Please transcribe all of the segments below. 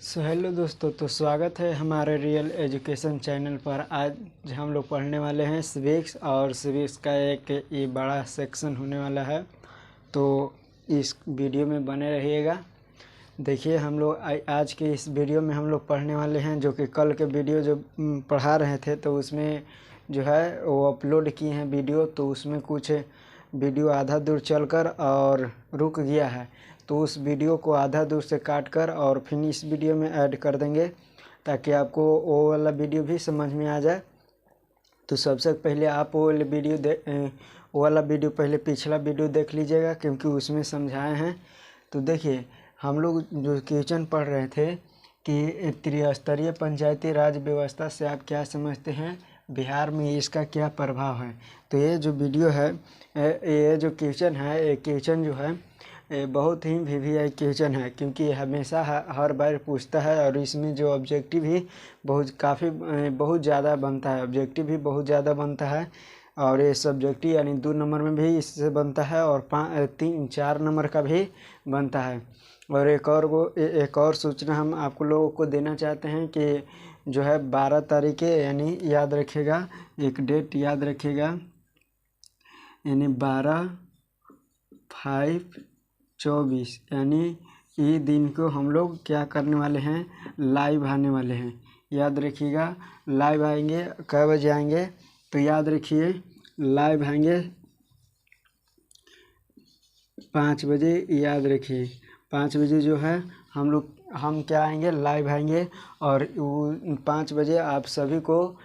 Hello दोस्तों, तो स्वागत है हमारे रियल एजुकेशन चैनल पर। आज हम लोग पढ़ने वाले हैं सिविक्स, और सिविक्स का एक ये बड़ा सेक्शन होने वाला है, तो इस वीडियो में बने रहिएगा। देखिए, हम लोग आज के इस वीडियो में हम लोग पढ़ने वाले हैं, जो कि कल के वीडियो जो पढ़ा रहे थे तो उसमें जो है वो अपलोड किए हैं वीडियो, तो उसमें कुछ वीडियो आधा दूर चलकर और रुक गया है, तो उस वीडियो को आधा दूर से काट कर और फिर इस वीडियो में ऐड कर देंगे, ताकि आपको वो वाला वीडियो भी समझ में आ जाए। तो सबसे पहले आप वो वाला वीडियो पहले पिछला वीडियो देख लीजिएगा, क्योंकि उसमें समझाए हैं। तो देखिए, हम लोग जो क्वेश्चन पढ़ रहे थे कि त्रिस्तरीय पंचायती राज व्यवस्था से आप क्या समझते हैं, बिहार में इसका क्या प्रभाव है। तो ये जो वीडियो है, ये जो क्वेश्चन है, ये क्वेश्चन जो है बहुत ही वीवीआई क्वेश्चन है, क्योंकि हमेशा हर बार पूछता है, और इसमें जो ऑब्जेक्टिव भी बहुत ज़्यादा बनता है, ऑब्जेक्टिव भी बहुत ज़्यादा बनता है, और ये सब्जेक्टिव यानी 2 नंबर में भी इससे बनता है, और 4 नंबर का भी बनता है। और एक और सूचना हम आप लोगों को देना चाहते हैं कि जो है 12 तारीखें, यानी याद रखिएगा, एक डेट याद रखिएगा, यानी 12/5/24, यानी ये दिन को हम लोग क्या करने वाले हैं, लाइव आने वाले हैं। याद रखिएगा, लाइव आएंगे। कै बजे आएंगे, तो याद रखिए लाइव आएंगे 5 बजे। याद रखिए 5 बजे जो है हम क्या आएंगे, लाइव आएंगे, और 5 बजे आप सभी को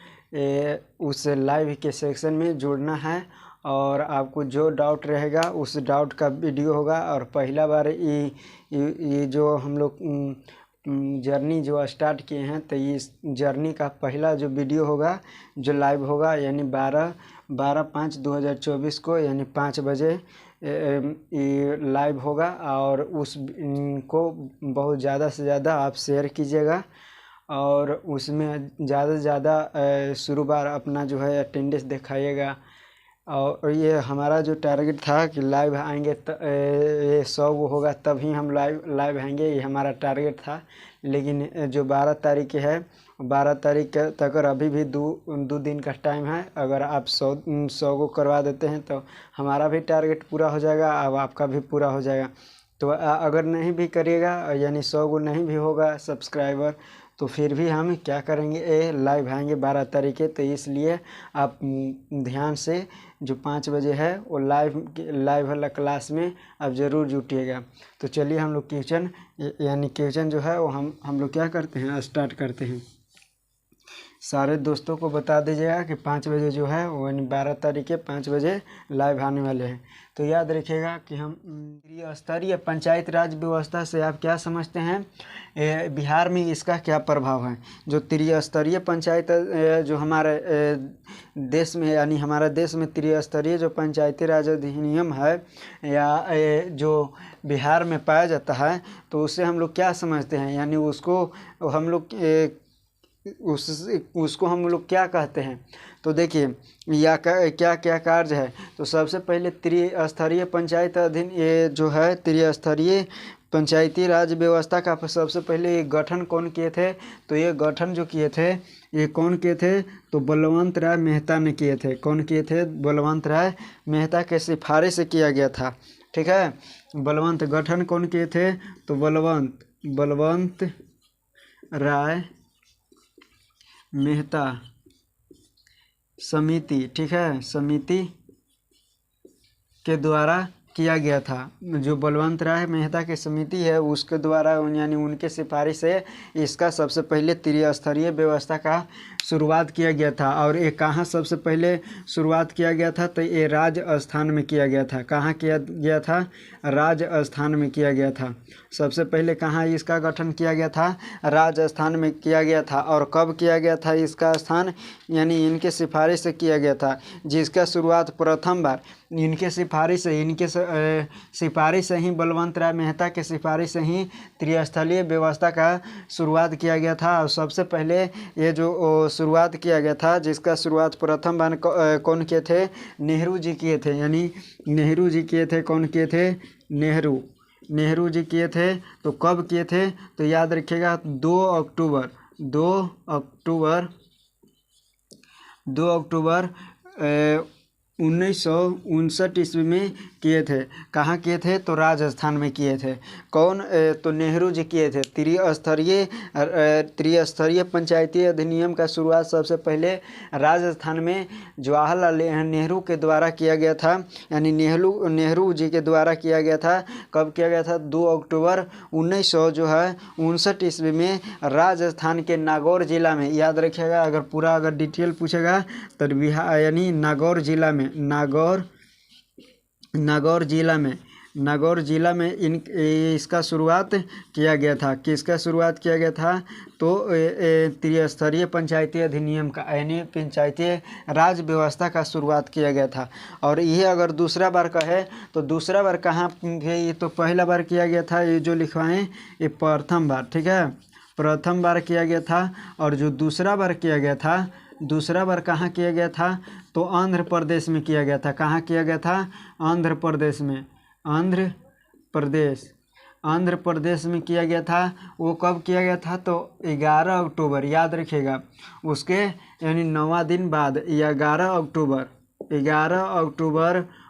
उस लाइव के सेक्शन में जुड़ना है, और आपको जो डाउट रहेगा उस डाउट का वीडियो होगा। और पहला बार ये जो हम लोग जर्नी जो स्टार्ट किए हैं, तो इस जर्नी का पहला जो वीडियो होगा जो लाइव होगा, यानी 12/5/2024 को, यानी 5 बजे ये लाइव होगा। और उस को बहुत ज़्यादा से ज़्यादा आप शेयर कीजिएगा, और उसमें ज़्यादा से ज़्यादा शुरू बार अपना जो है अटेंडेंस दिखाइएगा। और ये हमारा जो टारगेट था कि लाइव आएंगे, ये 100 वो होगा तभी हम लाइव आएंगे, ये हमारा टारगेट था। लेकिन जो 12 तारीख है, 12 तारीख तक अभी भी दो दिन का टाइम है। अगर आप 100 को करवा देते हैं तो हमारा भी टारगेट पूरा हो जाएगा, अब आपका भी पूरा हो जाएगा। तो अगर नहीं भी करिएगा, यानी 100 को नहीं भी होगा सब्सक्राइबर, तो फिर भी हम क्या करेंगे, लाइव आएंगे 12 तारीख। तो इसलिए आप ध्यान से जो 5 बजे है वो लाइव वाला क्लास में आप ज़रूर जुटिएगा। तो चलिए हम लोग क्वेश्चन जो है वो हम लोग क्या करते हैं, स्टार्ट करते हैं। सारे दोस्तों को बता दीजिएगा कि 5 बजे जो है वो, यानी 12 तारीख के 5 बजे लाइव आने वाले हैं। तो याद रखिएगा कि हम त्रिस्तरीय पंचायत राज व्यवस्था से आप क्या समझते हैं, बिहार में इसका क्या प्रभाव है। जो त्रिस्तरीय पंचायत जो हमारे देश में, यानी हमारा देश में त्रिस्तरीय जो पंचायती राज अधिनियम है, या जो बिहार में पाया जाता है, तो उससे हम लोग क्या समझते हैं, यानी उसको हम लोग क्या कहते हैं। तो देखिए क्या क्या कार्य है। तो सबसे पहले त्रिस्तरीय पंचायत ये जो है त्रिस्तरीय पंचायती राज व्यवस्था का सबसे पहले ये गठन कौन किए थे। तो ये गठन जो किए थे, ये कौन किए थे, तो बलवंत राय मेहता ने किए थे। कौन किए थे, बलवंत राय मेहता के सिफारिश से किया गया था। ठीक है, गठन कौन किए थे, तो बलवंत राय मेहता समिति, ठीक है, समिति के द्वारा किया गया था। जो बलवंत राय मेहता की समिति है उसके द्वारा, यानी उनके सिफारिश से इसका सबसे पहले त्रिस्तरीय व्यवस्था का शुरुआत किया गया था। और ये कहाँ सबसे पहले शुरुआत किया गया था, तो ये राजस्थान में किया गया था। कहाँ किया गया था, राजस्थान में किया गया था। सबसे पहले कहाँ इसका गठन किया गया था, राजस्थान में किया गया था। और कब किया गया था इसका स्थान, यानी इनके सिफारिश से किया गया था, जिसका शुरुआत प्रथम बार इनके सिफारिश से ही बलवंत राय मेहता के सिफारिश से ही त्रिस्तरीय व्यवस्था का शुरुआत किया गया था। और सबसे पहले ये जो शुरुआत किया गया था, जिसका शुरुआत प्रथम बार कौन किए थे, नेहरू जी किए थे। यानी नेहरू जी किए थे। कौन किए थे, नेहरू। नेहरू जी किए थे। तो कब किए थे? तो याद रखिएगा 2 अक्टूबर 2 अक्टूबर 1959 ईस्वी में किए थे। कहाँ किए थे? तो राजस्थान में किए थे। कौन? तो नेहरू जी किए थे। त्रिस्तरीय पंचायती अधिनियम का शुरुआत सबसे पहले राजस्थान में जवाहरलाल नेहरू के द्वारा किया गया था, यानी नेहरू जी के द्वारा किया गया था। कब किया गया था? 2 अक्टूबर 1959 ईस्वी में राजस्थान के नागौर जिला में। याद रखिएगा, अगर पूरा डिटेल पूछेगा तो बिहार यानी नागौर जिला में इसका शुरुआत किया गया था। किसका शुरुआत किया गया था? तो त्रिस्तरीय पंचायती अधिनियम का, यानी पंचायती राज व्यवस्था का शुरुआत किया गया था। और ये अगर दूसरा बार का है तो दूसरा बार कहाँ? ये तो पहला बार किया गया था, ये जो लिखवाएं ये प्रथम बार, ठीक है, प्रथम बार किया गया था। और जो दूसरा बार किया गया था, दूसरा बार कहाँ किया गया था? तो आंध्र प्रदेश में किया गया था। कहाँ किया गया था? आंध्र प्रदेश में। आंध्र प्रदेश में किया गया था। वो कब किया गया था? तो 11 अक्टूबर, याद रखिएगा, उसके यानी 9वां दिन बाद 11 अक्टूबर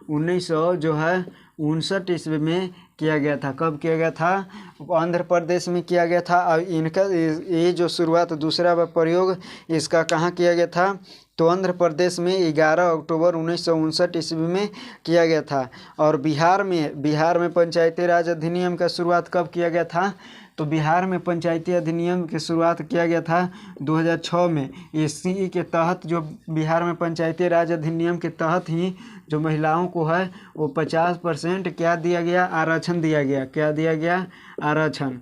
1959 ईस्वी में किया गया था। कब किया गया था? आंध्र प्रदेश में किया गया था। और इनका ये जो शुरुआत, दूसरा प्रयोग इसका कहाँ किया गया था? तो आंध्र प्रदेश में 11 अक्टूबर 1959 ईस्वी में किया गया था। और बिहार में पंचायती राज अधिनियम का शुरुआत कब किया गया था? तो बिहार में पंचायती अधिनियम की शुरुआत किया गया था 2006 में। इसी के तहत, जो बिहार में पंचायती राज अधिनियम के तहत ही जो महिलाओं को है वो 50% क्या दिया गया? आरक्षण दिया गया। क्या दिया गया? आरक्षण।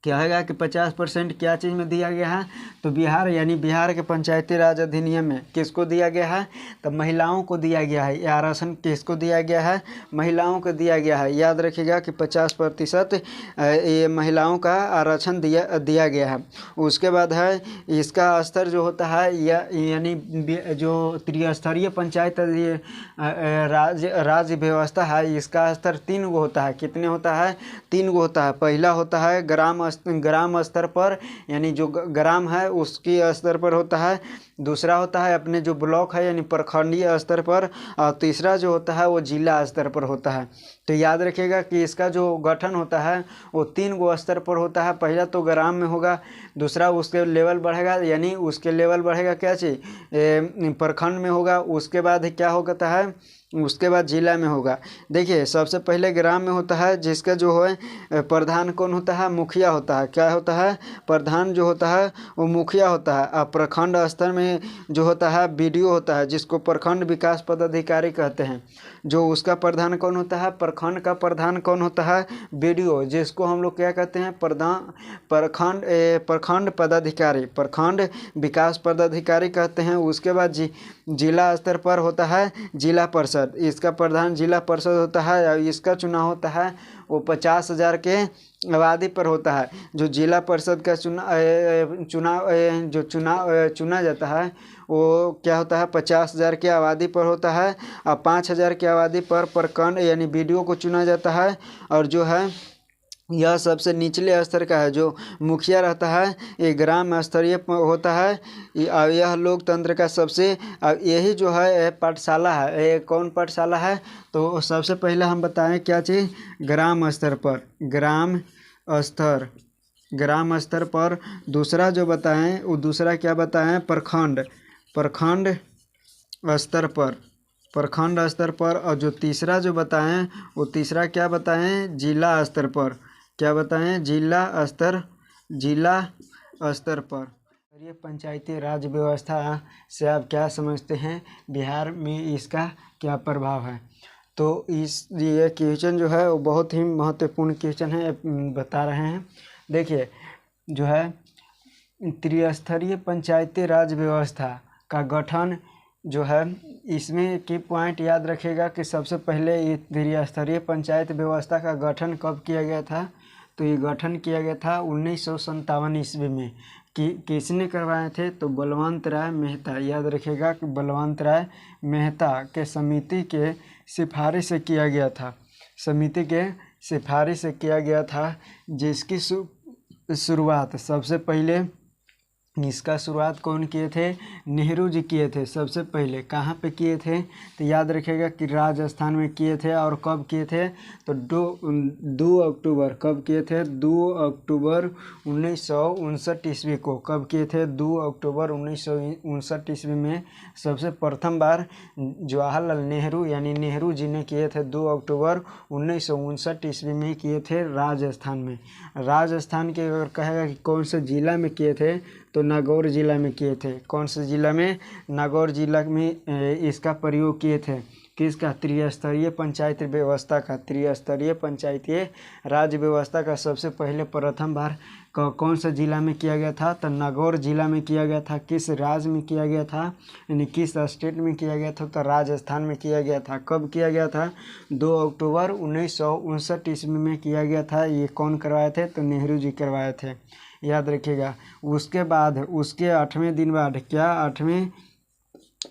क्या है कि 50% क्या चीज़ में दिया गया है? तो बिहार, यानी बिहार के पंचायती राज अधिनियम में किसको दिया गया है? तो महिलाओं को दिया गया है। यह आरक्षण किसको दिया गया है? महिलाओं को दिया गया है। याद रखिएगा कि 50% ये महिलाओं का आरक्षण दिया गया है। उसके बाद है इसका स्तर जो होता है, यानी जो त्रिस्तरीय पंचायत राज्य व्यवस्था है, इसका स्तर 3 गो होता है। कितने होता है? 3 गो होता है। पहला होता है ग्राम स्तर पर, यानी जो ग्राम है उसकी स्तर पर होता है। दूसरा होता है अपने जो ब्लॉक है, यानी प्रखंडीय स्तर पर। और तीसरा जो होता है वो जिला स्तर पर होता है। तो याद रखिएगा कि इसका जो गठन होता है वो 3 गो स्तर पर होता है। पहला तो ग्राम में होगा, दूसरा उसके लेवल बढ़ेगा, यानी उसके लेवल बढ़ेगा क्या चीज़? प्रखंड में होगा। उसके बाद क्या होता है? उसके बाद जिला में होगा। देखिए, सबसे पहले ग्राम में होता है, जिसका जो है प्रधान कौन होता है? मुखिया होता है। क्या होता है? प्रधान जो होता है वो मुखिया होता है। और प्रखंड स्तर में जो होता है बीडीओ होता है, जिसको प्रखंड विकास पदाधिकारी कहते हैं। जो उसका प्रधान कौन होता है? प्रखंड का प्रधान कौन होता है? बीडीओ, जिसको हम लोग क्या कहते हैं? प्रखंड पदाधिकारी, प्रखंड विकास पदाधिकारी कहते हैं। उसके बाद जिला स्तर पर होता है जिला परिषद। इसका प्रधान जिला परिषद होता है। और इसका चुनाव होता है वो 50,000 के आबादी पर होता है। जो जिला परिषद का चुना जाता है वो क्या होता है? 50,000 की आबादी पर होता है। और 5,000 की आबादी पर प्रखंड यानी बीडीओ को चुना जाता है। और जो है यह सबसे निचले स्तर का है, जो मुखिया रहता है, ये ग्राम स्तरीय होता है। यह लोकतंत्र का सबसे, यही जो है पाठशाला है। ये कौन पाठशाला है? तो सबसे पहले हम बताएं क्या चीज़? ग्राम स्तर पर, ग्राम स्तर पर। दूसरा जो बताएं वो दूसरा क्या बताएं? प्रखंड स्तर पर, प्रखंड स्तर पर। और जो तीसरा जो बताएं वो तीसरा क्या बताएं? जिला स्तर पर। क्या बताएं? जिला स्तर पर। ये पंचायती राज व्यवस्था से आप क्या समझते हैं? बिहार में इसका क्या प्रभाव है? तो ये क्वेश्चन जो है वो बहुत ही महत्वपूर्ण क्वेश्चन है, बता रहे हैं। देखिए, जो है त्रिस्तरीय पंचायती राज व्यवस्था का गठन जो है, इसमें की पॉइंट याद रखिएगा कि सबसे पहले ये त्रिस्तरीय पंचायत व्यवस्था का गठन कब किया गया था? तो ये गठन किया गया था 1957 ईस्वी में। किसने करवाए थे? तो बलवंत राय मेहता। याद रखिएगा कि बलवंत राय मेहता के समिति के सिफारिश से किया गया था। समिति के सिफारिश किया गया था, जिसकी शुरुआत सबसे पहले इसका शुरुआत कौन किए थे? नेहरू जी किए थे। सबसे पहले कहाँ पे किए थे? तो याद रखिएगा कि राजस्थान में किए थे। और कब किए थे? तो 2 अक्टूबर कब किए थे? 2 अक्टूबर 1959 ईस्वी को। कब किए थे? 2 अक्टूबर 1959 ईस्वी में सबसे प्रथम बार जवाहरलाल नेहरू यानी नेहरू जी ने किए थे। 2 अक्टूबर 1959 ईस्वी में किए थे राजस्थान में। राजस्थान के अगर कहेगा कि कौन से ज़िला में किए थे, तो नागौर ज़िला में किए थे। कौन से ज़िला में? नागौर ज़िला में इसका प्रयोग किए थे। किसका? त्रिस्तरीय पंचायत व्यवस्था का। त्रिस्तरीय पंचायतीय राज व्यवस्था का सबसे पहले प्रथम बार कौन सा ज़िला में किया गया था? तो नागौर ज़िला में किया गया था। किस राज्य में किया गया था, यानी किस स्टेट में किया गया था? तो राजस्थान में किया गया था। कब किया गया था? 2 अक्टूबर 1959 ईस्वी में किया गया था। ये कौन करवाए थे? तो नेहरू जी करवाए थे, याद रखिएगा। उसके बाद उसके 8वें दिन बाद क्या?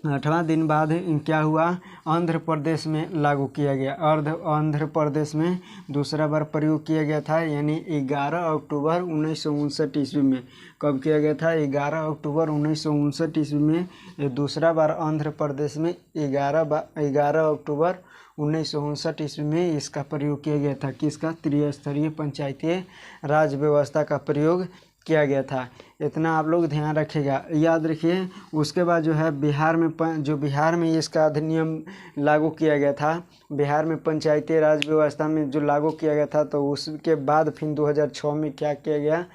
8वां दिन बाद क्या हुआ? आंध्र प्रदेश में लागू किया गया। आंध्र प्रदेश में दूसरा बार प्रयोग किया गया था, यानी 11 अक्टूबर 1959 ईस्वी में। कब किया गया था? 11 अक्टूबर 1959 ईस्वी में दूसरा बार आंध्र प्रदेश में 11 अक्टूबर 1959 ईस्वी में इसका प्रयोग किया गया था। किसका? त्रिस्तरीय पंचायतीय राज व्यवस्था का प्रयोग किया गया था। इतना आप लोग ध्यान रखिएगा, याद रखिए। उसके बाद जो है बिहार में इसका अधिनियम लागू किया गया था। बिहार में पंचायती राज व्यवस्था में जो लागू किया गया था, तो उसके बाद फिर 2006 में क्या किया गया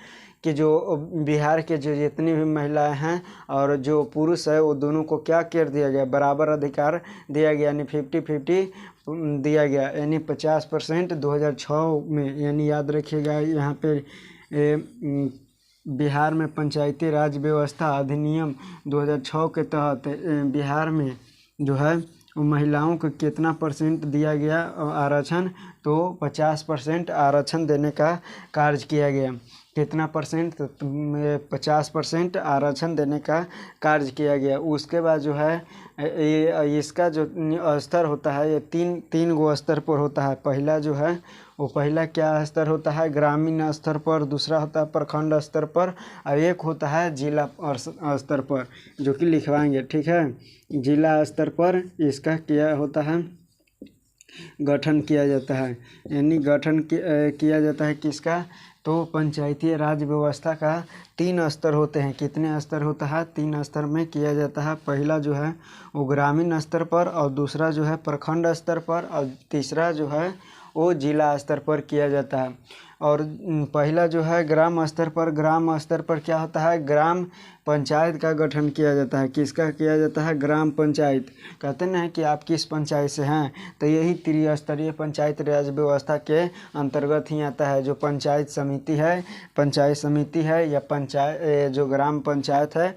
कि जो बिहार के जो जितनी भी महिलाएं हैं और जो पुरुष है, वो दोनों को क्या कर दिया गया? बराबर अधिकार दिया गया, यानी 50-50 दिया गया, यानी 50% 2006 में। यानी याद रखिएगा यहाँ पे बिहार में पंचायती राज व्यवस्था अधिनियम 2006 के तहत बिहार में जो है महिलाओं को कितना परसेंट दिया गया आरक्षण? तो 50% आरक्षण देने का कार्य किया गया। कितना परसेंट? तो 50% आरक्षण देने का कार्य किया गया। उसके बाद जो है इसका जो स्तर होता है, ये तीन गो स्तर पर होता है। पहला जो है वो पहला क्या स्तर होता है? ग्रामीण स्तर पर। दूसरा होता है प्रखंड स्तर पर, और एक होता है जिला स्तर पर, जो कि लिखवाएंगे, ठीक है। जिला स्तर पर इसका क्या होता है? गठन किया जाता है, यानी गठन किया जाता है किसका? तो पंचायती राज व्यवस्था का 3 स्तर होते हैं। कितने स्तर होता है? 3 स्तर में किया जाता है। पहला जो है वो ग्रामीण स्तर पर, और दूसरा जो है प्रखंड स्तर पर, और तीसरा जो है वो जिला स्तर पर किया जाता है। और पहला जो है ग्राम स्तर पर क्या होता है? ग्राम पंचायत का गठन किया जाता है। किसका किया जाता है? ग्राम पंचायत। कहते हैं कि आप किस पंचायत से हैं, तो यही त्रिस्तरीय पंचायत राज व्यवस्था के अंतर्गत ही आता है। जो पंचायत समिति है या पंचायत जो ग्राम पंचायत है,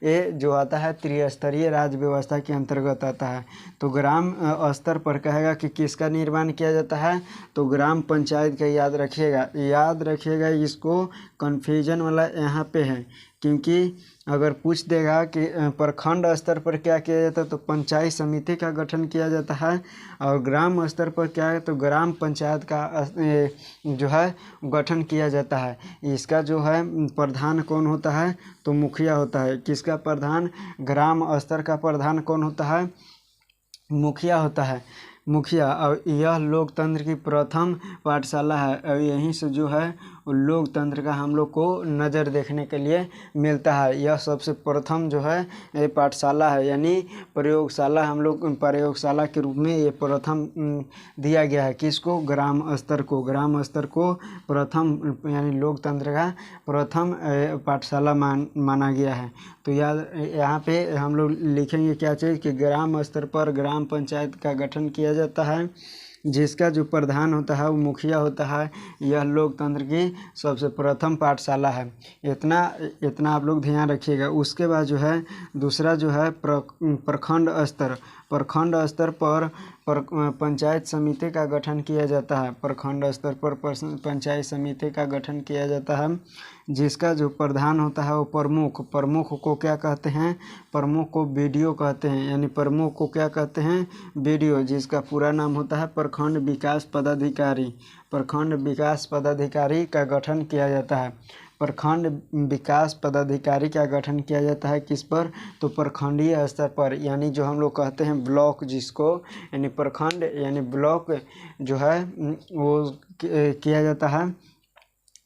ये जो आता है त्रिस्तरीय राज व्यवस्था के अंतर्गत आता है। तो ग्राम स्तर पर कहेगा कि किसका निर्माण किया जाता है? तो ग्राम पंचायत का। याद रखिएगा, इसको कन्फ्यूजन वाला यहाँ पे है, क्योंकि अगर पूछ देगा कि प्रखंड स्तर पर क्या किया जाता है, तो पंचायत समिति का गठन किया जाता है। और ग्राम स्तर पर क्या है? तो ग्राम पंचायत का जो है गठन किया जाता है। इसका जो है प्रधान कौन होता है? तो मुखिया होता है। किसका प्रधान? ग्राम स्तर का प्रधान कौन होता है? मुखिया होता है। और यह लोकतंत्र की प्रथम पाठशाला है, और यहीं से जो है लोकतंत्र का हम लोग को नज़र देखने के लिए मिलता है। यह सबसे प्रथम जो है पाठशाला है, यानी प्रयोगशाला। हम लोग प्रयोगशाला के रूप में ये प्रथम दिया गया है। किसको? ग्राम स्तर को प्रथम, यानी लोकतंत्र का प्रथम पाठशाला माना गया है। तो याद यहाँ पे हम लोग लिखेंगे क्या चीज़ कि ग्राम स्तर पर ग्राम पंचायत का गठन किया जाता है, जिसका जो प्रधान होता है वो मुखिया होता है। यह लोकतंत्र की सबसे प्रथम पाठशाला है। इतना आप लोग ध्यान रखिएगा। उसके बाद जो है दूसरा जो है प्रखंड प्रखंड स्तर पर पंचायत समिति का गठन किया जाता है। प्रखंड स्तर पर पंचायत समिति का गठन किया जाता है, जिसका जो प्रधान होता है वो प्रमुख को क्या कहते हैं? प्रमुख को बीडीओ कहते हैं। यानी प्रमुख को क्या कहते हैं? बीडीओ, जिसका पूरा नाम होता है प्रखंड विकास पदाधिकारी। प्रखंड विकास पदाधिकारी का गठन किया जाता है। प्रखंड विकास पदाधिकारी का गठन किया जाता है किस पर? तो प्रखंडीय स्तर पर, यानी जो हम लोग कहते हैं ब्लॉक, जिसको यानी प्रखंड यानी ब्लॉक जो है वो किया जाता है।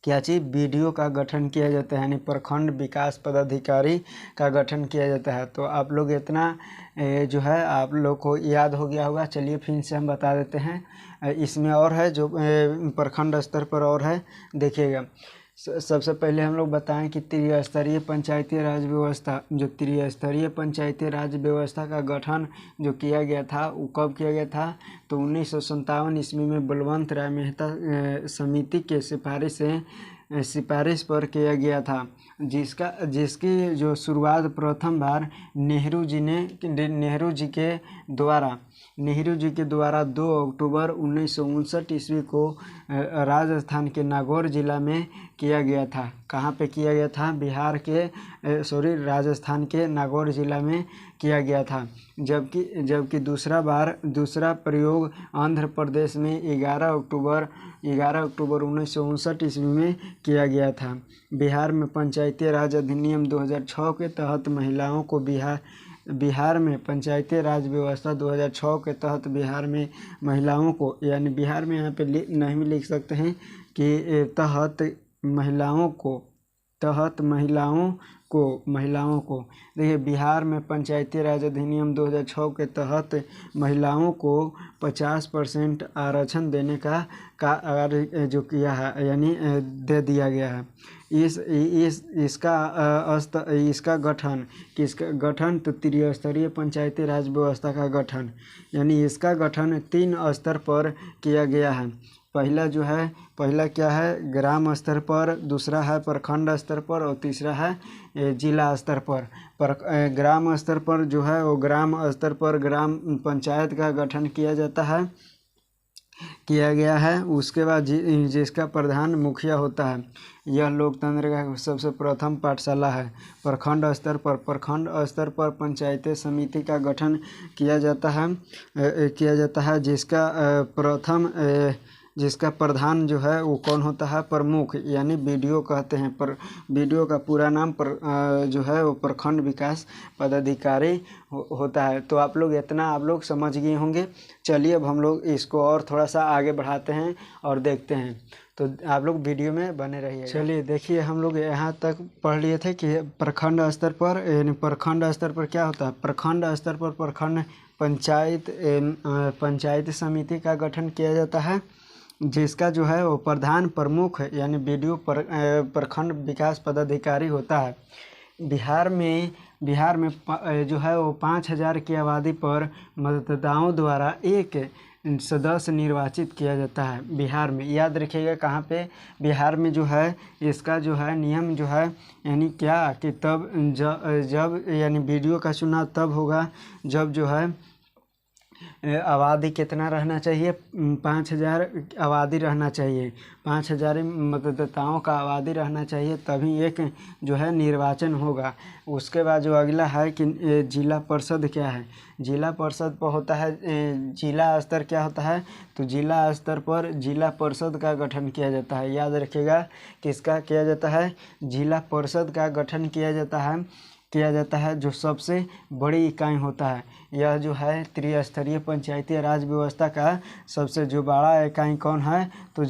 क्या चीज़? बीडीओ का गठन किया जाता है, यानी प्रखंड विकास पदाधिकारी का गठन किया जाता है। तो आप लोग इतना जो है आप लोग को याद हो गया होगा। चलिए फिर से हम बता देते हैं। इसमें और है जो प्रखंड स्तर पर और है, देखिएगा। सबसे पहले हम लोग बताएं कि त्रिस्तरीय पंचायती राज व्यवस्था, जो त्रिस्तरीय पंचायती राज व्यवस्था का गठन जो किया गया था वो कब किया गया था? तो 1957 ईस्वी में बलवंत राय मेहता समिति के सिफारिश पर किया गया था, जिसकी जो शुरुआत प्रथम बार नेहरू जी के द्वारा 2 अक्टूबर 1959 ईस्वी को राजस्थान के नागौर जिला में किया गया था। कहाँ पे किया गया था? राजस्थान के नागौर जिला में किया गया था। जबकि दूसरा प्रयोग आंध्र प्रदेश में 11 अक्टूबर 1959 ईस्वी में किया गया था। बिहार में पंचायती राज अधिनियम 2006 के तहत महिलाओं को बिहार में पंचायती राज व्यवस्था 2006 के तहत बिहार में महिलाओं को, यानी बिहार में यहाँ पे नहीं भी लिख सकते हैं कि तहत महिलाओं को देखिए, बिहार में पंचायती राज अधिनियम 2006 के तहत महिलाओं को 50% आरक्षण देने का कार्य जो किया है, यानी दे दिया गया है। इसका गठन तो त्रिस्तरीय पंचायती राज व्यवस्था का गठन, यानी इसका गठन 3 स्तर पर किया गया है। पहला क्या है? ग्राम स्तर पर, दूसरा है प्रखंड स्तर पर और तीसरा है जिला स्तर पर। ग्राम स्तर पर जो है वो ग्राम स्तर पर ग्राम पंचायत का गठन किया गया है। उसके बाद जिसका प्रधान मुखिया होता है। यह लोकतंत्र का सबसे प्रथम पाठशाला है। प्रखंड स्तर पर पंचायती समिति का गठन किया जाता है, जिसका प्रधान जो है वो कौन होता है? प्रमुख, यानी बीडीओ कहते हैं। पर बीडीओ का पूरा नाम जो है वो प्रखंड विकास पदाधिकारी होता है। तो आप लोग समझ गए होंगे। चलिए अब हम लोग इसको और थोड़ा सा आगे बढ़ाते हैं और देखते हैं, तो आप लोग वीडियो में बने रहिए। चलिए देखिए, हम लोग यहाँ तक पढ़ लिए थे कि प्रखंड स्तर पर, यानी प्रखंड स्तर पर क्या होता है? प्रखंड स्तर पर प्रखंड पंचायत समिति का गठन किया जाता है, जिसका जो है वो प्रधान प्रमुख यानी बीडीओ प्रखंड विकास पदाधिकारी होता है। बिहार में जो है वो 5000 की आबादी पर मतदाताओं द्वारा एक सदस्य निर्वाचित किया जाता है। बिहार में याद रखिएगा, कहाँ पे? बिहार में जो है इसका जो है नियम जो है, यानी क्या कि तब जब यानी बीडीओ का चुनाव तब होगा जब जो है आबादी कितना रहना चाहिए? 5000 आबादी रहना चाहिए। 5000 मतदाताओं का आबादी रहना चाहिए, तभी एक जो है निर्वाचन होगा। उसके बाद जो अगला है कि जिला परिषद क्या है? जिला परिषद पर होता है जिला स्तर क्या होता है? तो जिला स्तर पर जिला परिषद का गठन किया जाता है। याद रखिएगा, किसका किया जाता है? जिला परिषद का गठन किया जाता है, जो सबसे बड़ी इकाई होता है। यह जो है त्रिस्तरीय पंचायती राज व्यवस्था का सबसे जो बड़ा इकाई कौन है? तो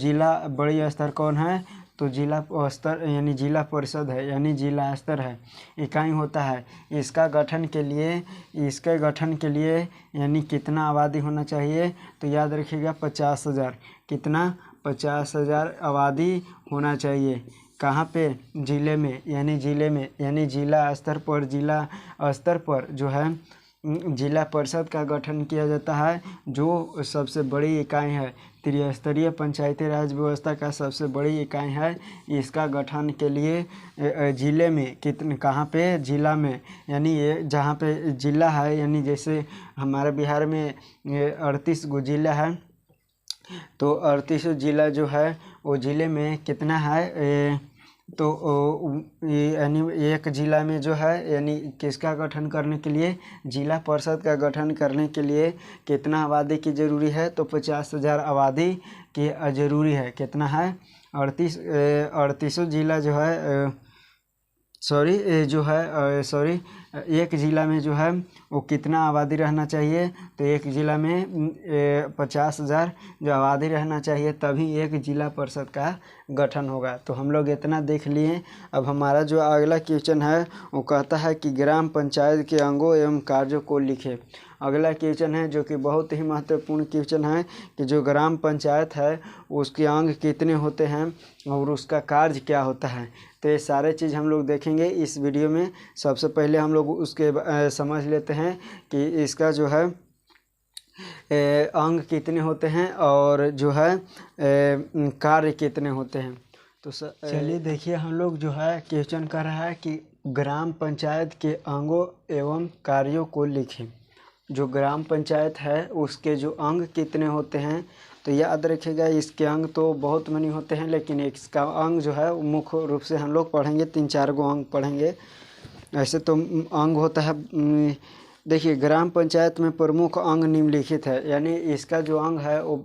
बड़ी स्तर कौन है? तो जिला स्तर यानी जिला परिषद है, यानी जिला स्तर है, इकाई होता है। इसके गठन के लिए यानी कितना आबादी होना चाहिए? तो याद रखिएगा 50,000। कितना? 50,000 आबादी होना चाहिए। कहाँ पे? जिले में, यानी जिला स्तर पर जो है जिला परिषद का गठन किया जाता है, जो सबसे बड़ी इकाई है। त्रिस्तरीय पंचायती राज व्यवस्था का सबसे बड़ी इकाई है। इसका गठन के लिए ज़िले में कहाँ पे, जिला में, यानी ये जहाँ पे जिला है, यानी जैसे हमारे बिहार में 38 गो जिला है, तो 38 जिला जो है वो ज़िले में कितना है, तो यानी एक ज़िला में जो है, यानी किसका गठन करने के लिए, जिला परिषद का गठन करने के लिए कितना आबादी की ज़रूरी है, तो 50,000 आबादी की ज़रूरी है। कितना है, 38 जिला जो है, एक ज़िला में जो है वो कितना आबादी रहना चाहिए, तो एक ज़िला में 50,000 जो आबादी रहना चाहिए, तभी एक ज़िला परिषद का गठन होगा। तो हम लोग इतना देख लिए। अब हमारा जो अगला क्वेश्चन है वो कहता है कि ग्राम पंचायत के अंगों एवं कार्यों को लिखे। अगला क्वेश्चन है जो कि बहुत ही महत्वपूर्ण क्वेश्चन है कि जो ग्राम पंचायत है उसके अंग कितने होते हैं और उसका कार्य क्या होता है। तो ये सारे चीज़ हम लोग देखेंगे इस वीडियो में। सबसे पहले हम लोग उसके समझ लेते हैं कि इसका जो है अंग कितने होते हैं और जो है कार्य कितने होते हैं। तो चलिए देखिए, हम लोग जो है क्वेश्चन कर रहा है कि ग्राम पंचायत के अंगों एवं कार्यों को लिखें। जो ग्राम पंचायत है उसके जो अंग कितने होते हैं, तो याद रखिएगा इसके अंग तो बहुत मनी होते हैं, लेकिन इसका अंग जो है मुख्य रूप से हम लोग पढ़ेंगे 3-4 गो अंग पढ़ेंगे। ऐसे तो अंग होता है, देखिए ग्राम पंचायत में प्रमुख अंग निम्नलिखित है, यानी इसका जो अंग है वो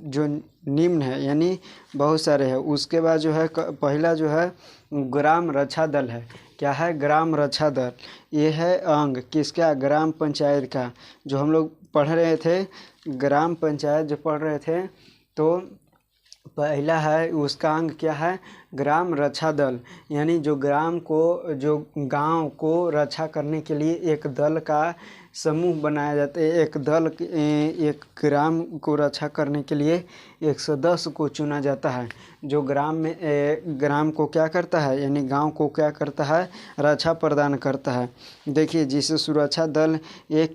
जो निम्न है, यानी बहुत सारे हैं। उसके बाद जो है पहला जो है ग्राम रक्षा दल है। क्या है, ग्राम रक्षा दल। ये है अंग किसका, ग्राम पंचायत का। जो हम लोग पढ़ रहे थे, ग्राम पंचायत जो पढ़ रहे थे, तो पहला है उसका अंग क्या है, ग्राम रक्षा दल, यानी जो ग्राम को, जो गांव को रक्षा करने के लिए एक दल का समूह बनाया जाता है। एक दल, एक ग्राम को रक्षा करने के लिए एक सदस्य को चुना जाता है, जो ग्राम में ग्राम को क्या करता है, यानी गांव को क्या करता है, रक्षा प्रदान करता है। देखिए जिसे सुरक्षा दल एक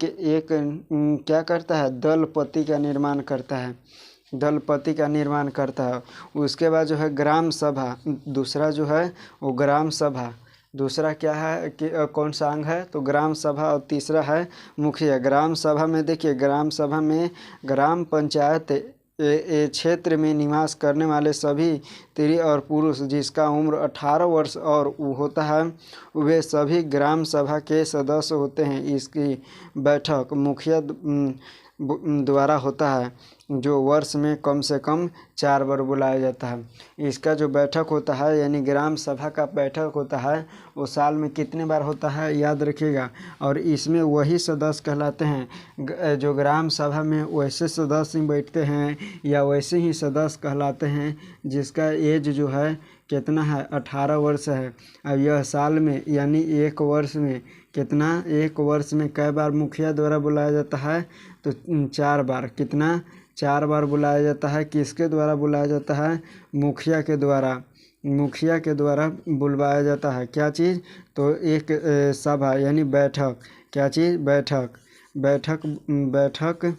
क्या करता है, दलपति का निर्माण करता है, दलपति का निर्माण करता है। उसके बाद जो है ग्राम सभा, दूसरा जो है वो ग्राम सभा, दूसरा क्या है कि कौन सा अंग है, तो ग्राम सभा। और तीसरा है मुखिया। ग्राम सभा में देखिए, ग्राम सभा में ग्राम पंचायत क्षेत्र में निवास करने वाले सभी स्त्री और पुरुष जिसका उम्र 18 वर्ष और होता है, वे सभी ग्राम सभा के सदस्य होते हैं। इसकी बैठक मुखिया द्वारा होता है, जो वर्ष में कम से कम 4 बार बुलाया जाता है। इसका जो बैठक होता है, यानी ग्राम सभा का बैठक होता है, वो साल में कितने बार होता है, याद रखिएगा। और इसमें वही सदस्य कहलाते हैं, जो ग्राम सभा में वैसे सदस्य बैठते हैं या वैसे ही सदस्य कहलाते हैं जिसका एज जो है कितना है, 18 वर्ष है। अब यह साल में, यानी एक वर्ष में कितना, एक वर्ष में कई बार मुखिया द्वारा बुलाया जाता है, तो 4 बार। कितना, 4 बार बुलाया जाता है। किसके द्वारा बुलाया जाता है, मुखिया के द्वारा, मुखिया के द्वारा बुलवाया जाता है। क्या चीज़, तो एक सभा यानी बैठक। क्या चीज़, बैठक, बैठक, बैठक,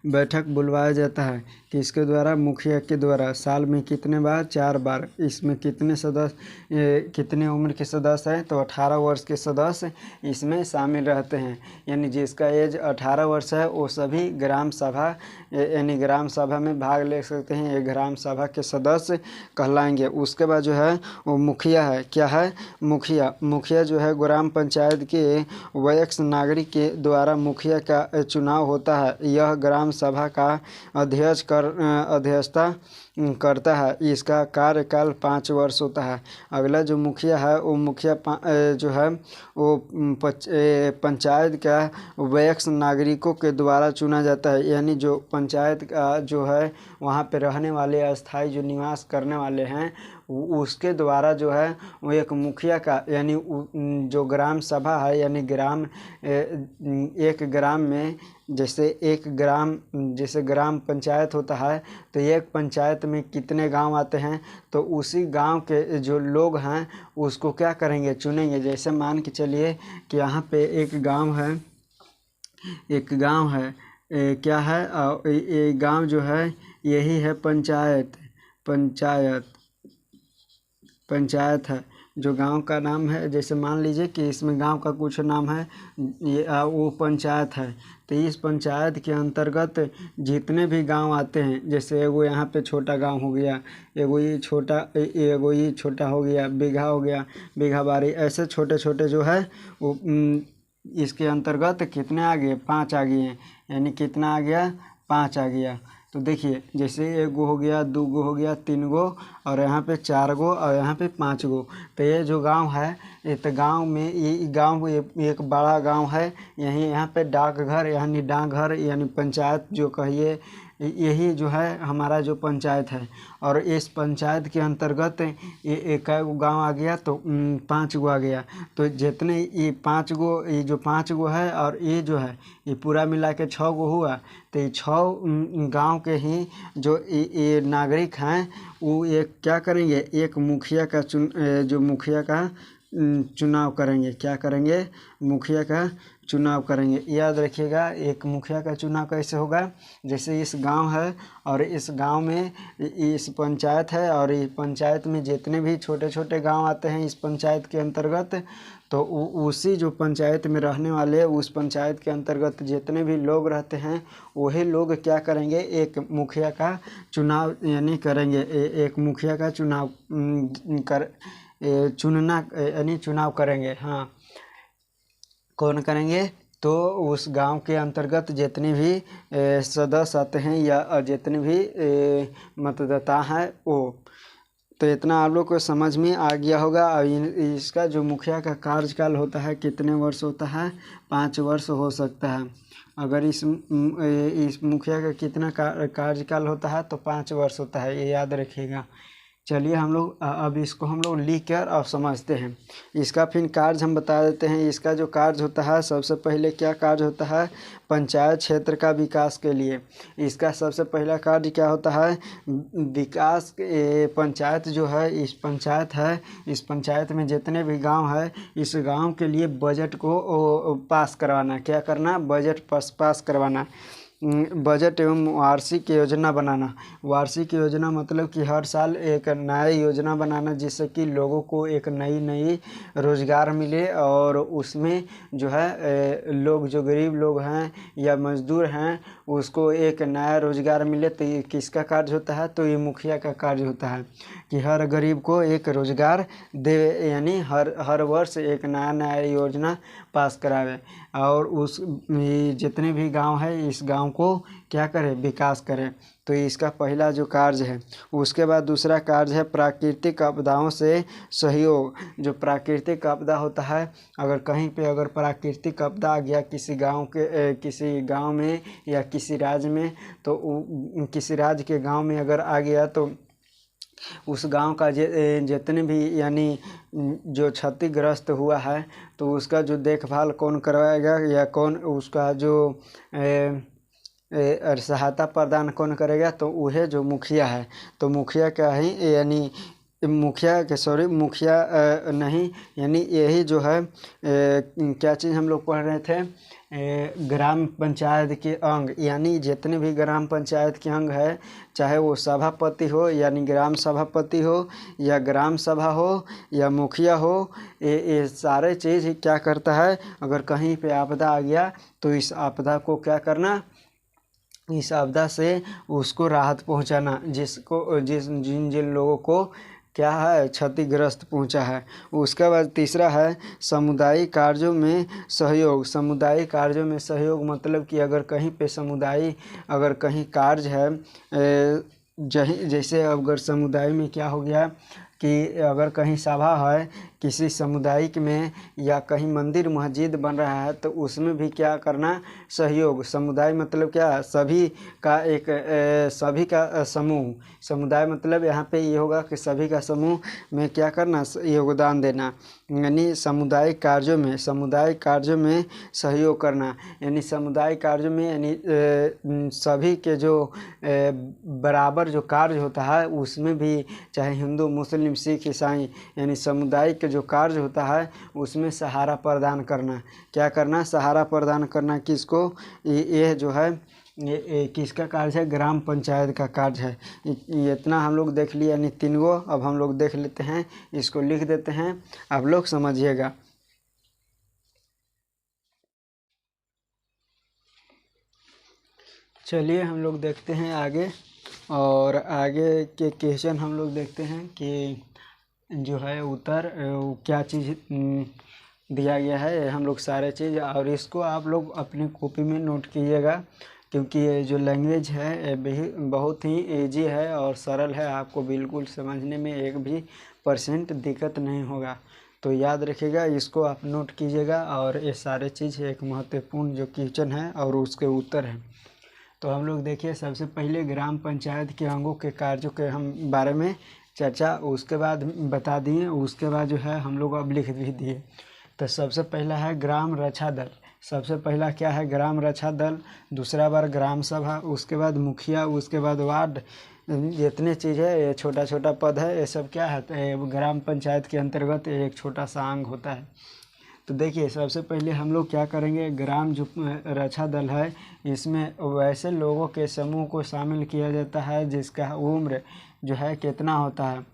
बैठक बुलवाया जाता है। किसके द्वारा, मुखिया के द्वारा। साल में कितने बार, 4 बार। इसमें कितने सदस्य, कितने उम्र के सदस्य हैं, तो 18 वर्ष के सदस्य इसमें शामिल रहते हैं। यानी जिसका एज 18 वर्ष है वो सभी ग्राम सभा, यानी ग्राम सभा में भाग ले सकते हैं। ये ग्राम सभा के सदस्य कहलाएंगे। उसके बाद जो है वो मुखिया है। क्या है, मुखिया। मुखिया जो है ग्राम पंचायत के वयस्क नागरिक के द्वारा मुखिया का चुनाव होता है। यह ग्राम सभा का अध्यक्षता करता है। इसका कार्यकाल 5 वर्ष होता है। अगला जो मुखिया है वो मुखिया जो है वो पंचायत का वयस्क नागरिकों के द्वारा चुना जाता है। यानी जो पंचायत का जो है वहाँ पे रहने वाले अस्थायी जो निवास करने वाले हैं उसके द्वारा जो है वो एक मुखिया का यानी जो ग्राम सभा है यानी एक ग्राम में जैसे ग्राम पंचायत होता है तो एक पंचायत में कितने गांव आते हैं तो उसी गांव के जो लोग हैं उसको क्या करेंगे, चुनेंगे। जैसे मान के चलिए कि यहाँ पे एक गांव है, क्या है ये गांव जो है यही है पंचायत है जो गांव का नाम है। जैसे मान लीजिए कि इसमें गांव का कुछ नाम है, वो पंचायत है। तो इस पंचायत के अंतर्गत जितने भी गांव आते हैं, जैसे एगो यहाँ पे छोटा गांव हो गया, एगो ये छोटा हो गया, बीघा हो गया, बीघा बारी, ऐसे छोटे छोटे जो है वो इसके अंतर्गत कितने आ गए, 5 आ गए हैं। यानी कितना आ गया, 5 आ गया। तो देखिए जैसे 1 गो हो गया, 2 गो हो गया, 3 गो, और यहाँ पे 4 गो, और यहाँ पे 5 गो। तो ये जो गांव है ये तो गांव में ये गांव एक बड़ा गांव है। यहाँ पे डाकघर यानी पंचायत जो कहिए, यही जो है हमारा जो पंचायत है। और इस पंचायत के अंतर्गत ये एक गांव आ गया तो 5 गो आ गया। तो जितने ये 5 गो, ये जो 5 गो है और ये जो है ये पूरा मिला के 6 गो हुआ। तो ये 6 गांव के ही जो ये नागरिक हैं वो एक क्या करेंगे, एक मुखिया का चुनाव करेंगे। क्या करेंगे, मुखिया का चुनाव करेंगे। याद रखिएगा एक मुखिया का चुनाव कैसे होगा, जैसे इस गांव है और इस गांव में इस पंचायत है और इस पंचायत में जितने भी छोटे छोटे गांव आते हैं इस पंचायत के अंतर्गत, तो उसी जो पंचायत में रहने वाले उस पंचायत के अंतर्गत जितने भी लोग रहते हैं वही लोग क्या करेंगे, एक मुखिया का चुनाव यानी करेंगे। एक मुखिया का चुनाव करेंगे। हाँ, कौन करेंगे, तो उस गांव के अंतर्गत जितने भी सदस्य आते हैं या जितने भी मतदाता हैं वो। तो इतना आप लोग को समझ में आ गया होगा। और इसका जो मुखिया का कार्यकाल होता है कितने वर्ष होता है, 5 वर्ष हो सकता है। अगर इस मुखिया का कितना कार्यकाल होता है तो 5 वर्ष होता है, ये याद रखिएगा। चलिए हम लोग अब इसको हम लोग लिख कर और समझते हैं। इसका फिर कार्य हम बता देते हैं। इसका जो कार्य होता है, सबसे पहले क्या कार्य होता है, पंचायत क्षेत्र का विकास के लिए इसका सबसे पहला कार्य क्या होता है, विकास। पंचायत जो है, इस पंचायत में जितने भी गांव है इस गांव के लिए बजट को पास करवाना। क्या करना, बजट पास करवाना। बजट एवं वार्षिक योजना बनाना। वार्षिक योजना मतलब कि हर साल एक नया योजना बनाना जिससे कि लोगों को एक नई रोज़गार मिले और उसमें जो है लोग जो गरीब लोग हैं या मजदूर हैं उसको एक नया रोज़गार मिले। तो ये किसका कार्य होता है, तो ये मुखिया का कार्य होता है कि हर गरीब को एक रोज़गार दे, यानी हर वर्ष एक नया योजना पास करावे और उस जितने भी गांव है इस गांव को क्या करे, विकास करे। तो इसका पहला जो कार्य है। उसके बाद दूसरा कार्य है प्राकृतिक आपदाओं से सहयोग। जो प्राकृतिक आपदा होता है, अगर कहीं पे अगर प्राकृतिक आपदा आ गया किसी गांव में या किसी राज्य में, तो किसी राज्य के गांव में अगर आ गया तो उस गांव का जितने भी यानी जो क्षतिग्रस्त हुआ है तो उसका जो देखभाल कौन करवाएगा या कौन उसका जो सहायता प्रदान कौन करेगा, तो वह जो मुखिया है। तो मुखिया का ही यानी मुखिया नहीं, यानी यही जो है क्या चीज़ हम लोग पढ़ रहे थे, ग्राम पंचायत के अंग, यानी जितने भी ग्राम पंचायत के अंग है, चाहे वो सभापति हो यानी ग्राम सभापति हो या ग्राम सभा हो या मुखिया हो, ये सारे चीज़ ही क्या करता है, अगर कहीं पे आपदा आ गया तो इस आपदा को क्या करना, इस आपदा से उसको राहत पहुंचाना, जिन लोगों को क्या है क्षतिग्रस्त पहुंचा है। उसके बाद तीसरा है सामुदायिक कार्यों में सहयोग। सामुदायिक कार्यों में सहयोग मतलब कि अगर कहीं पे अगर कहीं कार्य है, जैसे अगर समुदाय में क्या हो गया कि अगर कहीं सभा है किसी सामुदायिक में या कहीं मंदिर मस्जिद बन रहा है तो उसमें भी क्या करना, सहयोग। समुदाय मतलब क्या, सभी का एक सभी का समूह। समुदाय मतलब यहाँ पे ये होगा कि सभी का समूह में क्या करना, योगदान देना, यानी सामुदायिक कार्यों में सहयोग करना। यानी सामुदायिक कार्यों में यानी सभी के जो बराबर जो कार्य होता है उसमें भी, चाहे हिंदू मुस्लिम सिख ईसाई, यानी सामुदायिक जो कार्य होता है उसमें सहारा प्रदान करना। क्या करना, सहारा प्रदान करना। किसको, ये जो है ये किसका कार्य है, ग्राम पंचायत का कार्य है। ये इतना हम लोग देख लिया, यानी 3 गो। अब हम लोग देख लेते हैं, इसको लिख देते हैं, आप लोग समझिएगा। चलिए हम लोग देखते हैं आगे, और आगे के क्वेश्चन हम लोग देखते हैं कि जो है उत्तर क्या चीज़ दिया गया है, हम लोग सारे चीज़। और इसको आप लोग अपनी कॉपी में नोट कीजिएगा, क्योंकि ये जो लैंग्वेज है बहुत ही ईजी है और सरल है, आपको बिल्कुल समझने में 1% भी दिक्कत नहीं होगा। तो याद रखिएगा, इसको आप नोट कीजिएगा। और ये सारे चीज़ एक महत्वपूर्ण जो क्वेश्चन है और उसके उत्तर हैं। तो हम लोग देखिए, सबसे पहले ग्राम पंचायत के अंगों के कार्यों के हम बारे में चर्चा उसके बाद बता दिए। उसके बाद जो है हम लोग अब लिख भी दिए। तो सबसे पहला है ग्राम रक्षा दल। सबसे पहला क्या है, ग्राम रक्षा दल। दूसरा बार ग्राम सभा, उसके बाद मुखिया, उसके बाद वार्ड। जितने चीज़ है, ये छोटा छोटा पद है, ये सब क्या है, ग्राम पंचायत के अंतर्गत एक छोटा सा अंग होता है। तो देखिए, सबसे पहले हम लोग क्या करेंगे, ग्राम जो रक्षा दल है इसमें वैसे लोगों के समूह को शामिल किया जाता है जिसका उम्र जो है कितना होता है,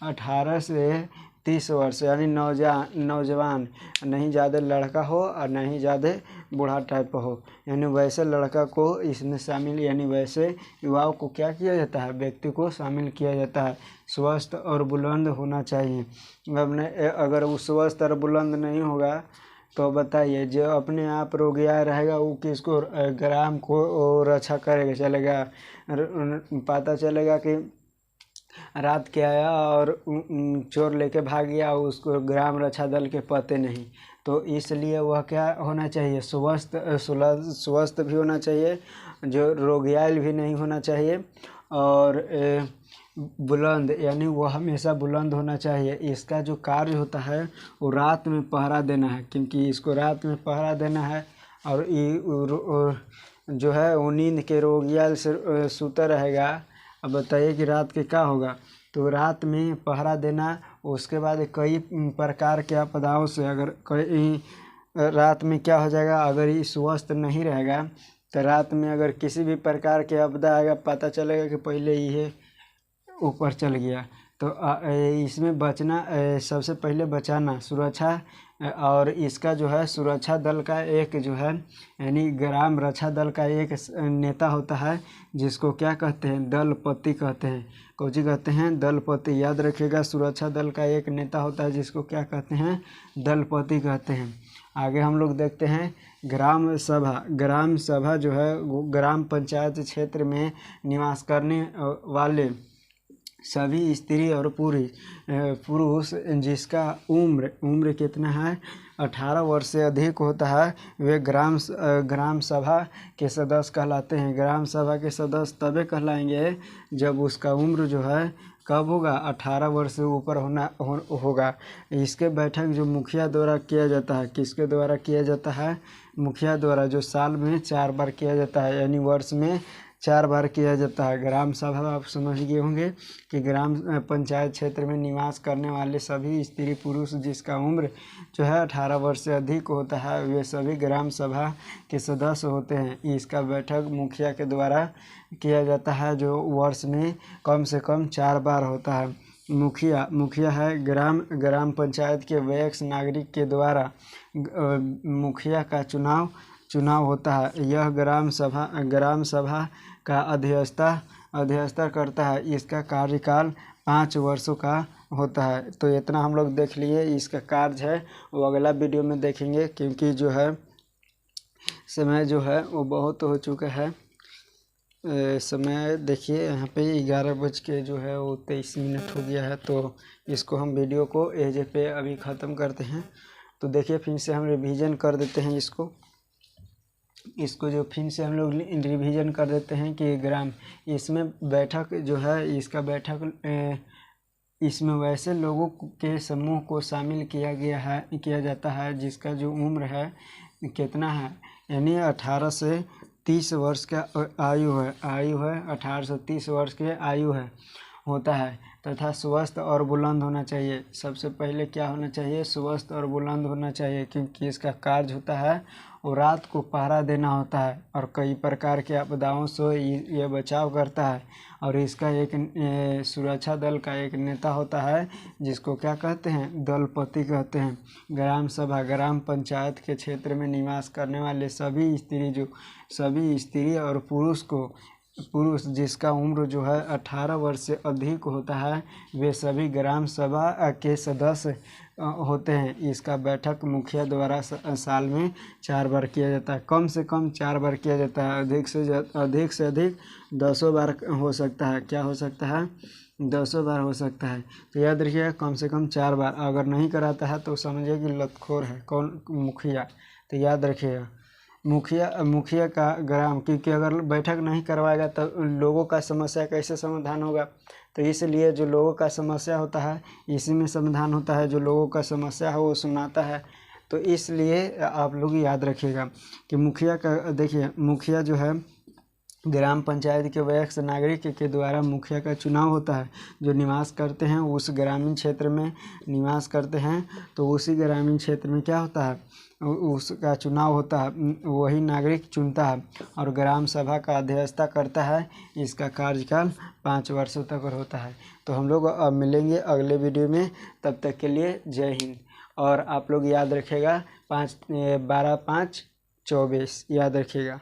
18 से 30 वर्ष, यानी नौजवान, नहीं ज़्यादा लड़का हो और नहीं ज़्यादा बूढ़ा टाइप हो, यानी वैसे लड़का को इसमें शामिल, यानी वैसे युवाओं को क्या किया जाता है, व्यक्ति को शामिल किया जाता है। स्वस्थ और बुलंद होना चाहिए। अगर वो स्वस्थ और बुलंद नहीं होगा तो बताइए, जो अपने आप रोगिया रहेगा वो किसको, ग्राम को रक्षा करेगा। चलेगा, पता चलेगा कि रात के आया और चोर लेके भाग गया, उसको ग्राम रक्षा दल के पते नहीं। तो इसलिए वह क्या होना चाहिए, स्वस्थ भी होना चाहिए, जो रोगियाल भी नहीं होना चाहिए, और बुलंद, यानी वो हमेशा बुलंद होना चाहिए। इसका जो कार्य होता है वो रात में पहरा देना है, क्योंकि इसको रात में पहरा देना है। और जो है वो नींद के रोगियाल से सोता रहेगा। अब बताइए कि रात के क्या होगा, तो रात में पहरा देना। उसके बाद कई प्रकार के आपदाओं से, अगर कई रात में क्या हो जाएगा, अगर ये स्वस्थ नहीं रहेगा तो रात में अगर किसी भी प्रकार के आपदा आएगा, पता चलेगा कि पहले ये ऊपर चल गया। तो इसमें बचना, सबसे पहले बचाना, सुरक्षा। और इसका जो है सुरक्षा दल का एक जो है, यानी ग्राम रक्षा दल का एक नेता होता है जिसको क्या कहते हैं, दलपति कहते हैं। कौची कहते हैं, दलपति। याद रखिएगा, सुरक्षा दल का एक नेता होता है जिसको क्या कहते हैं, दलपति कहते हैं। आगे हम लोग देखते हैं ग्राम सभा। ग्राम सभा जो है ग्राम पंचायत क्षेत्र में निवास करने वाले सभी स्त्री और पुरुष जिसका उम्र कितना है, 18 वर्ष से अधिक होता है, वे ग्राम सभा के सदस्य कहलाते हैं। ग्राम सभा के सदस्य तभी कहलाएंगे जब उसका उम्र जो है कब होगा, 18 वर्ष से ऊपर होगा। इसके बैठक जो मुखिया द्वारा किया जाता है, किसके द्वारा किया जाता है, मुखिया द्वारा, जो साल में 4 बार किया जाता है, यानी वर्ष में 4 बार किया जाता है। ग्राम सभा आप समझ गए होंगे कि ग्राम पंचायत क्षेत्र में निवास करने वाले सभी स्त्री पुरुष जिसका उम्र जो है 18 वर्ष से अधिक होता है, वे सभी ग्राम सभा के सदस्य होते हैं। इसका बैठक मुखिया के द्वारा किया जाता है, जो वर्ष में कम से कम 4 बार होता है। मुखिया है ग्राम पंचायत के वयस्क नागरिक के द्वारा मुखिया का चुनाव होता है। यह ग्राम सभा का अध्यक्षता करता है। इसका कार्यकाल 5 वर्षों का होता है। तो इतना हम लोग देख लिए। इसका कार्य है वो अगला वीडियो में देखेंगे, क्योंकि जो है समय जो है वो बहुत हो चुका है। समय देखिए यहाँ पे 11 बज के जो है वो 23 मिनट हो गया है। तो इसको हम वीडियो को एज पे अभी ख़त्म करते हैं। तो देखिए फिर से हम रिवीजन कर देते हैं इसको जो फिर से हम लोग रिवीजन कर देते हैं कि ग्राम, इसमें बैठक जो है इसका बैठक इसमें वैसे लोगों के समूह को शामिल किया जाता है जिसका जो उम्र है कितना है, यानी 18 से 30 वर्ष का आयु है 18 से 30 वर्ष के आयु है होता है, तथा स्वस्थ और बुलंद होना चाहिए। सबसे पहले क्या होना चाहिए, स्वस्थ और बुलंद होना चाहिए, क्योंकि इसका कार्य होता है और रात को पहरा देना होता है और कई प्रकार के आपदाओं से ये बचाव करता है। और इसका एक सुरक्षा दल का एक नेता होता है जिसको क्या कहते हैं, दलपति कहते हैं। ग्राम सभा, ग्राम पंचायत के क्षेत्र में निवास करने वाले सभी स्त्री और पुरुष जिसका उम्र जो है 18 वर्ष से अधिक होता है, वे सभी ग्राम सभा के सदस्य होते हैं। इसका बैठक मुखिया द्वारा साल में 4 बार किया जाता है। कम से कम 4 बार किया जाता है, अधिक से अधिक 10 बार हो सकता है। क्या हो सकता है, 10 बार हो सकता है। तो याद रखिएगा कम से कम 4 बार। अगर नहीं कराता है तो समझिए कि लतखोर है। कौन, मुखिया। तो याद रखिएगा मुखिया का ग्राम, क्योंकि अगर बैठक नहीं करवाएगा तो लोगों का समस्या कैसे समाधान होगा। तो इसलिए जो लोगों का समस्या होता है इसी में समाधान होता है, जो लोगों का समस्या है वो सुनाता है। तो इसलिए आप लोग याद रखिएगा कि मुखिया का, देखिए मुखिया जो है ग्राम पंचायत के वयस्क नागरिक के द्वारा मुखिया का चुनाव होता है। जो निवास करते हैं उस ग्रामीण क्षेत्र में निवास करते हैं, तो उसी ग्रामीण क्षेत्र में क्या होता है, उसका चुनाव होता है, वही नागरिक चुनता है और ग्राम सभा का अध्यक्षता करता है। इसका कार्यकाल 5 वर्षों तक होता है। तो हम लोग अब मिलेंगे अगले वीडियो में, तब तक के लिए जय हिंद। और आप लोग याद रखिएगा 12/5/24 याद रखिएगा।